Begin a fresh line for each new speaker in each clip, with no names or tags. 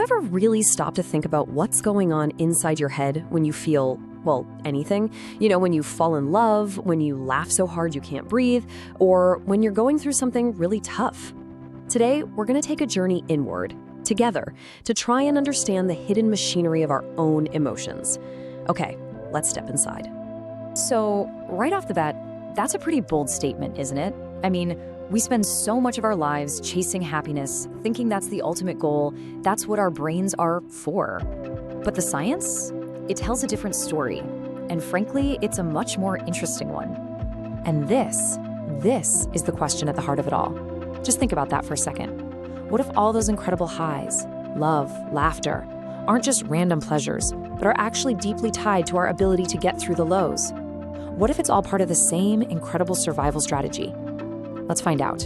you ever really stop to think about what's going on inside your head when you feel, well, anything? When you fall in love, when you laugh so hard you can't breathe, or when you're going through something really tough. Today, we're going to take a journey inward, together, to try and understand the hidden machinery of our own emotions. Okay, let's step inside.
So, right off the bat, that's a pretty bold statement, isn't it? I mean, we spend so much of our lives chasing happiness, thinking that's the ultimate goal, that's what our brains are for. But the science? It tells a different story. And frankly, it's a much more interesting one. And this is the question at the heart of it all. Just think about that for a second. What if all those incredible highs, love, laughter, aren't just random pleasures, but are actually deeply tied to our ability to get through the lows? What if it's all part of the same incredible survival strategy? Let's find out.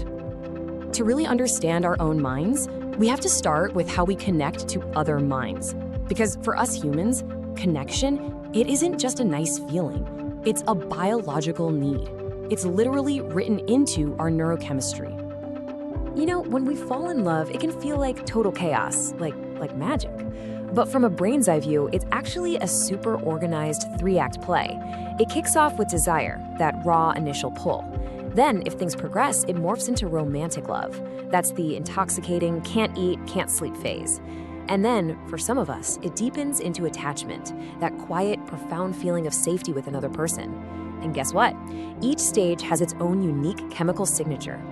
To really understand our own minds, we have to start with how we connect to other minds. Because for us humans, connection, it isn't just a nice feeling. It's a biological need. It's literally written into our neurochemistry. When we fall in love, it can feel like total chaos, like magic. But from a brain's eye view, it's actually a super organized 3-act play. It kicks off with desire, that raw initial pull. Then, if things progress, it morphs into romantic love. That's the intoxicating, can't eat, can't sleep phase. And then, for some of us, it deepens into attachment, that quiet, profound feeling of safety with another person. And guess what? Each stage has its own unique chemical signature.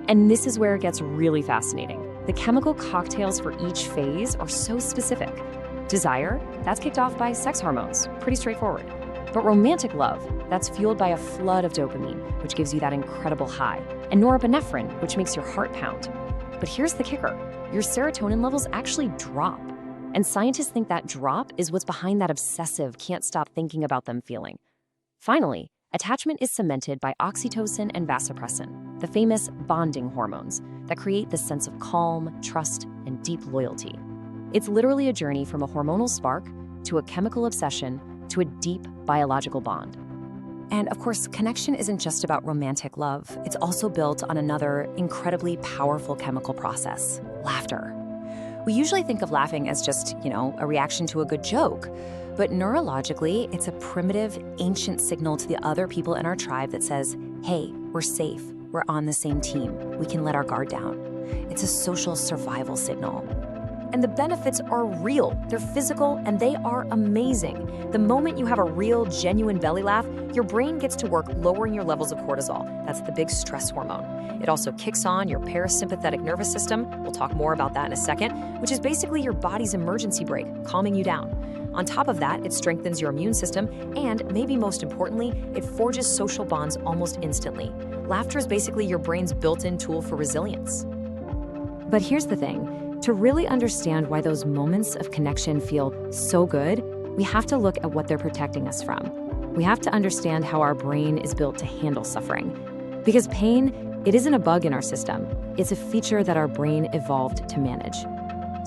And this is where it gets really fascinating. The chemical cocktails for each phase are so specific. Desire, that's kicked off by sex hormones, pretty straightforward. But romantic love, that's fueled by a flood of dopamine, which gives you that incredible high, and norepinephrine, which makes your heart pound. But here's the kicker. Your serotonin levels actually drop. And scientists think that drop is what's behind that obsessive, can't stop thinking about them feeling. Finally, attachment is cemented by oxytocin and vasopressin, the famous bonding hormones that create this sense of calm, trust, and deep loyalty. It's literally a journey from a hormonal spark to a chemical obsession to a deep biological bond. And of course, connection isn't just about romantic love. It's also built on another incredibly powerful chemical process, laughter. We usually think of laughing as just, a reaction to a good joke. But neurologically, it's a primitive, ancient signal to the other people in our tribe that says, hey, we're safe, we're on the same team, we can let our guard down. It's a social survival signal. And the benefits are real, they're physical, and they are amazing. The moment you have a real, genuine belly laugh, your brain gets to work lowering your levels of cortisol. That's the big stress hormone. It also kicks on your parasympathetic nervous system, we'll talk more about that in a second, which is basically your body's emergency brake, calming you down. On top of that, it strengthens your immune system, and maybe most importantly, it forges social bonds almost instantly. Laughter is basically your brain's built-in tool for resilience. But here's the thing. To really understand why those moments of connection feel so good, we have to look at what they're protecting us from. We have to understand how our brain is built to handle suffering. Because pain, it isn't a bug in our system. It's a feature that our brain evolved to manage.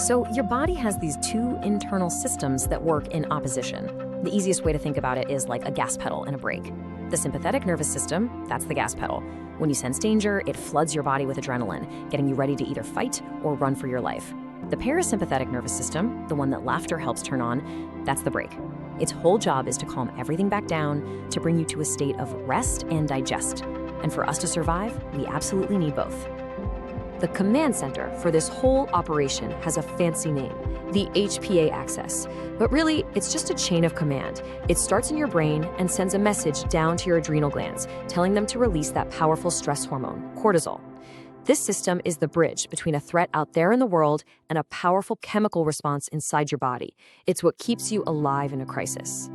So your body has these two internal systems that work in opposition. The easiest way to think about it is like a gas pedal and a brake. The sympathetic nervous system, that's the gas pedal. When you sense danger, it floods your body with adrenaline, getting you ready to either fight or run for your life. The parasympathetic nervous system, the one that laughter helps turn on, that's the brake. Its whole job is to calm everything back down, to bring you to a state of rest and digest. And for us to survive, we absolutely need both. The command center for this whole operation has a fancy name, the HPA axis. But really, it's just a chain of command. It starts in your brain and sends a message down to your adrenal glands, telling them to release that powerful stress hormone, cortisol. This system is the bridge between a threat out there in the world and a powerful chemical response inside your body. It's what keeps you alive in a crisis.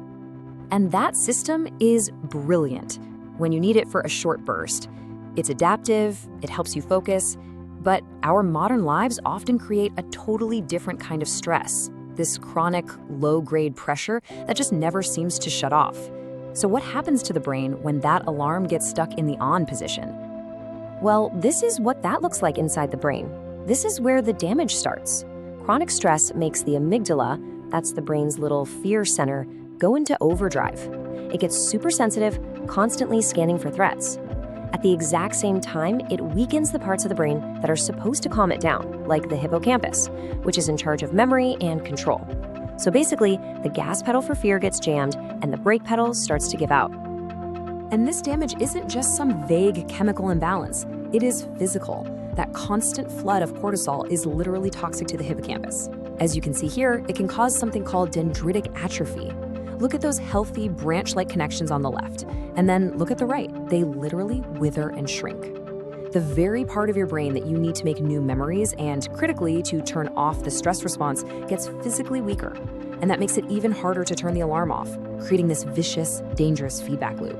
And that system is brilliant when you need it for a short burst. It's adaptive, it helps you focus, but our modern lives often create a totally different kind of stress, this chronic, low-grade pressure that just never seems to shut off. So what happens to the brain when that alarm gets stuck in the on position? Well, this is what that looks like inside the brain. This is where the damage starts. Chronic stress makes the amygdala, that's the brain's little fear center, go into overdrive. It gets super sensitive, constantly scanning for threats.
At the exact same time, it weakens the parts of the brain that are supposed to calm it down, like the hippocampus, which is in charge of memory and control. So basically, the gas pedal for fear gets jammed and the brake pedal starts to give out.
And this damage isn't just some vague chemical imbalance. It is physical. That constant flood of cortisol is literally toxic to the hippocampus. As you can see here, it can cause something called dendritic atrophy. Look at those healthy branch-like connections on the left, and then look at the right. They literally wither and shrink. The very part of your brain that you need to make new memories and, critically, to turn off the stress response gets physically weaker. And that makes it even harder to turn the alarm off, creating this vicious, dangerous feedback loop.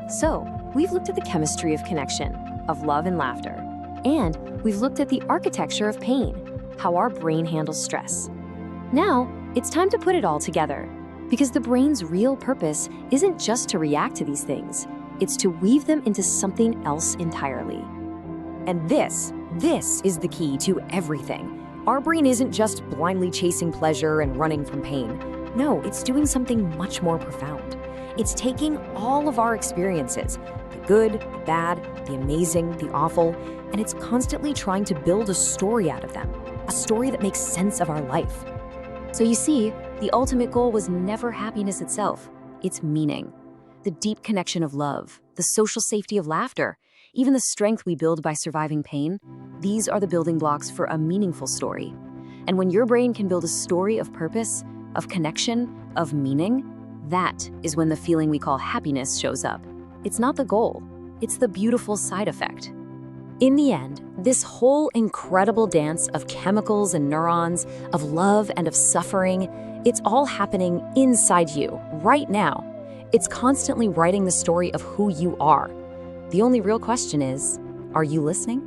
So, we've looked at the chemistry of connection, of love and laughter, and we've looked at the architecture of pain, how our brain handles stress. Now, it's time to put it all together, because the brain's real purpose isn't just to react to these things, it's to weave them into something else entirely.
And this is the key to everything. Our brain isn't just blindly chasing pleasure and running from pain. No, it's doing something much more profound. It's taking all of our experiences, the good, the bad, the amazing, the awful, and it's constantly trying to build a story out of them, a story that makes sense of our life.
So you see, the ultimate goal was never happiness itself, it's meaning.
The deep connection of love, the social safety of laughter, even the strength we build by surviving pain, these are the building blocks for a meaningful story. And when your brain can build a story of purpose, of connection, of meaning, that is when the feeling we call happiness shows up. It's not the goal, it's the beautiful side effect. In the end, this whole incredible dance of chemicals and neurons, of love and of suffering, it's all happening inside you, right now. It's constantly writing the story of who you are. The only real question is, are you listening?